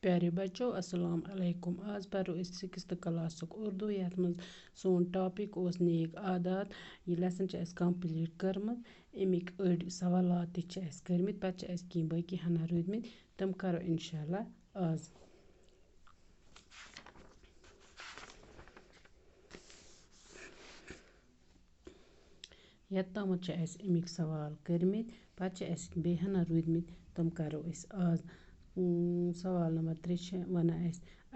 प्यारे बच्चों अस्सलाम अलैकुम। आज पढ़ो इस 6th क्लासुक उर्दू यथ मज सोन टॉपिक ओस नेक आदात। ये लेसन कंप्लीट करमत अमिक अड़ सवालात कर्मित पत की बाकी हना रूदमित तम करो इंशाल्लाह आज। यत्तामत अमिक सवाल कर्मित पत बे हना रूदमित तम करो आज। सवाल नंबर 3 वना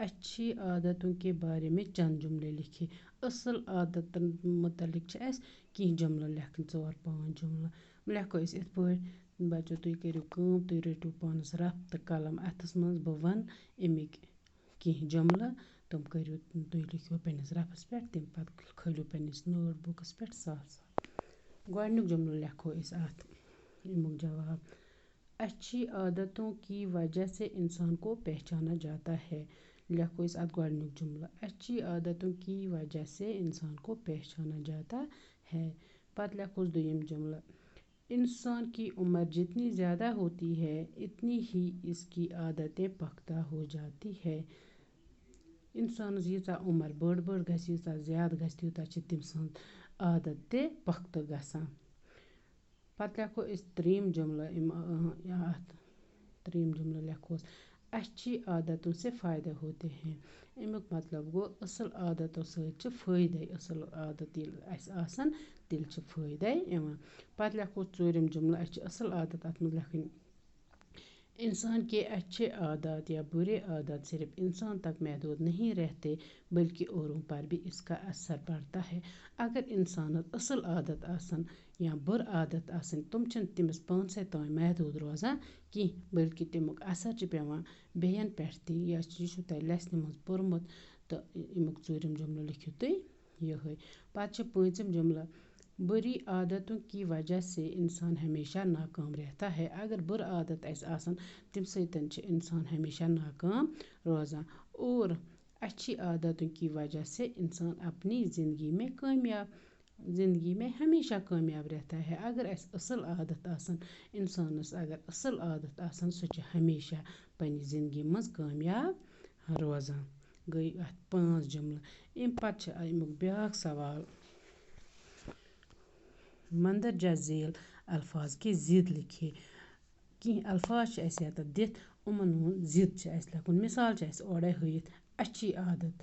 अच्छी आदतों के बारे में चंद जुमले लिखे। असल आदतन मुतलिक कह जुमल लेखन 4-5 जुमल लेखो इत पे बच्चों तुम करो तुम रटो पानस रफ तो कलम अथस मज बह वन अमिक कह जुमल तुम करो तुम लिखो पन्नस रफस पे तम पत खलो पन्नस नोट बुकस पे साफ साफ। गोडनुक जुमल लेखो अत अमुक जवाब। अच्छी आदतों की वजह से इंसान को पहचाना जाता है। लिखो अत गोडनुक जुमला अच्छी आदतों की वजह से इंसान को पहचाना जाता है। पत लिखो दुयम जुमला इंसान की उम्र जितनी ज़्यादा होती है इतनी ही इसकी आदतें पख्ता हो जाती है। इंसान यीता उम्र बड़ बड़ गस यीता ज़्यादा गस तूता तम सज आदत ते पख्त गसान। पत लिखो त्रीम जुमला त्रीम जुमला लिखो अच्छी आदतों से फ़ायदे होते हैं। अमुक मतलब गो असल आदतों सत फ़ायदे असल आदत आसन तेल फ़ायदे इवान। पत लिखो चूरम जुमला असल आदत अत मज लिखन इंसान के अच्छे आदत या बुरे आदत सिर्फ इंसान तक महदूद नहीं रहते बल्कि औरों पर भी इसका असर पड़ता है। अगर इंसान असल आदत आसन या बुर आदत आसन तुम तमिस पानसे तान महदूद रोजान कह बल्कि तमुक असर पेवान बेयन पे ती या तुम लेसन मज पोरमुत तो अमुक चूरम जुमला लिखो तुम ये। पत पाँचम जुमला बुरी आदतों की वजह से इंसान हमेशा नाकाम रहता है। अगर बुर आदत आसन तम सतन इंसान हमेशा नाकाम रोजान और अच्छी आदतों की वजह से इंसान अपनी ज़िंदगी में हमेशा कामयाब रहता है। अगर असल आदत आसन इंसानस अगर असल आदत आसन सह हमेशा पन्नी ज़िंदगी मज कामयाब रोजान। गई अत 5 जुमला अम पत अमुक ब्याक सवाल मंदरजा झेल अल्फाज की ज़िद लिखे। कह अल्फाज यत दिथ उमन हुंद ज़िद लिखुन मिसाल ओरे हयित अच्छी आदत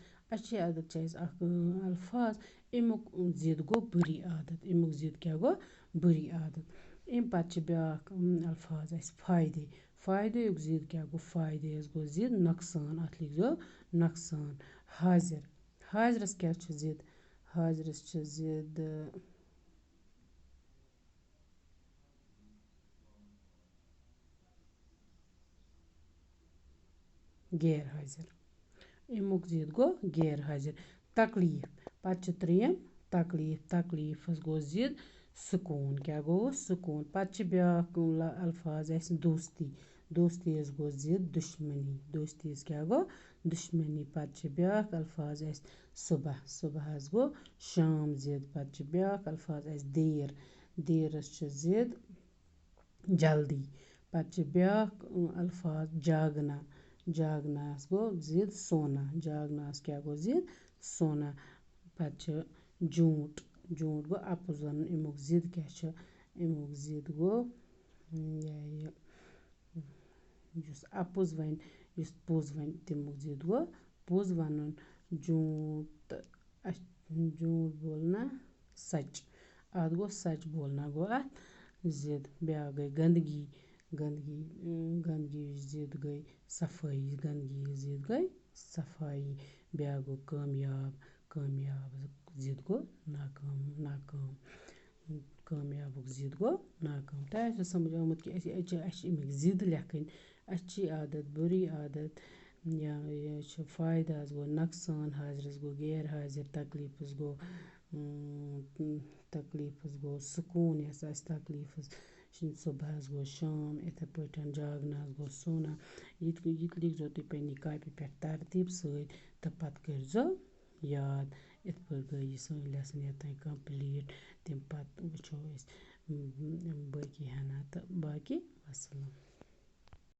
अल्फाज अमुक ज़िद गो बुरी आदत अमुक ज़िद क्या गो बुरी आदत। अम पत ब्याक अल्फाज फ़ायदे फ़ायदे ज़िद क्या गो फ़ायदे गो ज़िद नुकसान अत लिखो नुकसान। हाजिर हाजिरस क्या ज़िद हाजिरस ज़िद गैर हाजिर अमुक ज़िद गो गैर हाजिर। तकलीफ पत त्रेयम तकलीफ तकलीफस गो ज़िद सुकून क्या गो सुकून। पत ब्याक अल्फाज दोस्ती दोस्ती गो ज़िद दुश्मनी दोस्ती क्या गो दुश्मनी। पत ब्याक अल्फाज सुबह सुबह गो शाम ज़िद। पत ब्याक अल्फाज देर देरस ज़िद जल्दी। पत ब्याक अल्फाज जागना जागनास गो ज़िद सोना जागनास क्या गो ज़िद सोना। पत झूठ झूठ गो अपुज वन अमुक ज़िद क्या अमुक ज़िद गो युस अपुज वन युस पोज वन तमुक ज़िद गो पोज वनुन। झूठ झूठ बोलना सच अत गो सच बोलना गो अत ज़िद। ब्याक गई गंदगी गंदगी गंदगी ज़िद गई सफाई गंदगी ज़िद गई सफाई। ब्याक गो कामयाब कामयाब ज़िद गो नाकाम नाकाम कामयाबुक ज़िद गो नाकाम। तह समझ आमुत कि अमिक ज़िद लेखन अच्छी आदत बुरी आदत या फ़ायदा गो नुकसान हाजिरस गो गैर हाजिर तकलीफस गो सुकून यस तकलीफस सुबह गो शाम इथे पठन जागना गो सोना। ये लिखो तुम पन्नी कापी पे तरतीब सत तो पत करो याद। इत पे गई सन लेसन यतान कंप्लीट तम पत वो बाकी हना तो बाकी वसलम।